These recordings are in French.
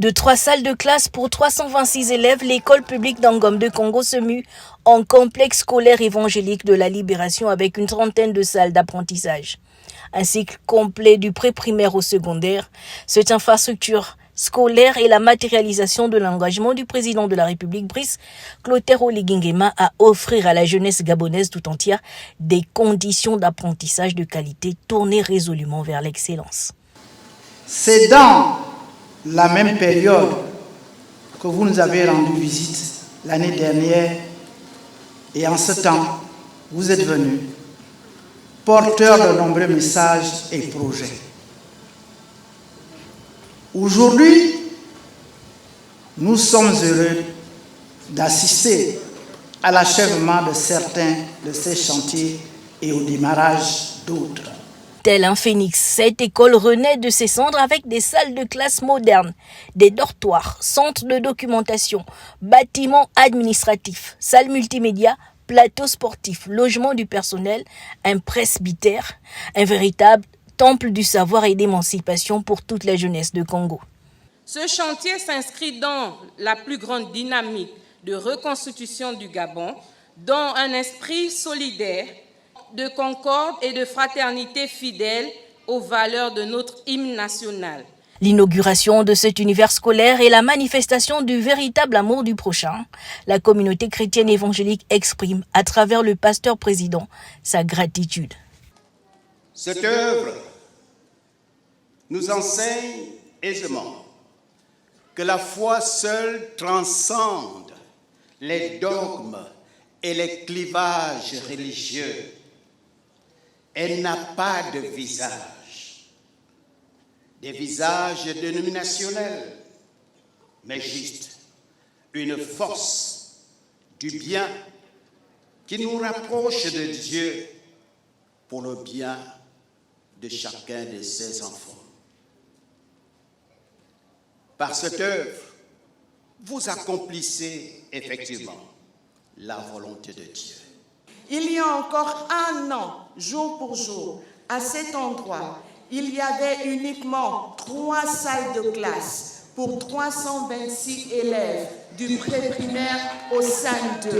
De 3 salles de classe pour 326 élèves, l'école publique d'Angom de Congo se mue en complexe scolaire évangélique de la Libération avec une trentaine de salles d'apprentissage. Un cycle complet du pré-primaire au secondaire, cette infrastructure scolaire et la matérialisation de l'engagement du président de la République, Brice Clotaire Oligui Nguema, à offrir à la jeunesse gabonaise tout entière des conditions d'apprentissage de qualité tournées résolument vers l'excellence. C'est dans la même période que vous nous avez rendu visite l'année dernière et en ce temps, vous êtes venus porteurs de nombreux messages et projets. Aujourd'hui, nous sommes heureux d'assister à l'achèvement de certains de ces chantiers et au démarrage d'autres. Tel un phénix, cette école renaît de ses cendres avec des salles de classe modernes, des dortoirs, centres de documentation, bâtiments administratifs, salles multimédia, plateaux sportifs, logement du personnel, un presbytère, un véritable temple du savoir et d'émancipation pour toute la jeunesse de Congo. Ce chantier s'inscrit dans la plus grande dynamique de reconstitution du Gabon, dans un esprit solidaire, de concorde et de fraternité fidèle aux valeurs de notre hymne national. L'inauguration de cet univers scolaire est la manifestation du véritable amour du prochain. La communauté chrétienne évangélique exprime, à travers le pasteur président, sa gratitude. Cette œuvre nous enseigne aisément que la foi seule transcende les dogmes et les clivages religieux. Elle n'a pas de visage, des visages dénominationnels, mais juste une force du bien qui nous rapproche de Dieu pour le bien de chacun de ses enfants. Par cette œuvre, vous accomplissez effectivement la volonté de Dieu. Il y a encore un an, jour pour jour, à cet endroit, il y avait uniquement 3 salles de classe pour 326 élèves du pré-primaire au SAN2.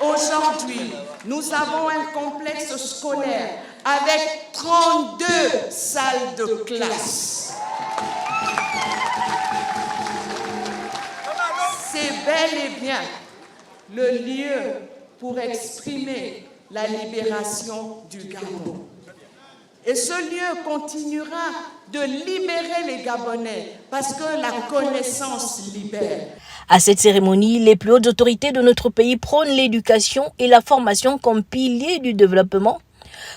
Aujourd'hui, nous avons un complexe scolaire avec 32 salles de classe. C'est bel et bien le lieu pour exprimer la libération du Gabon. Et ce lieu continuera de libérer les Gabonais parce que la connaissance libère. À cette cérémonie, les plus hautes autorités de notre pays prônent l'éducation et la formation comme piliers du développement.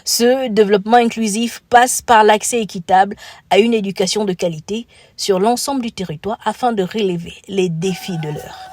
Ce développement inclusif passe par l'accès équitable à une éducation de qualité sur l'ensemble du territoire afin de relever les défis de l'heure.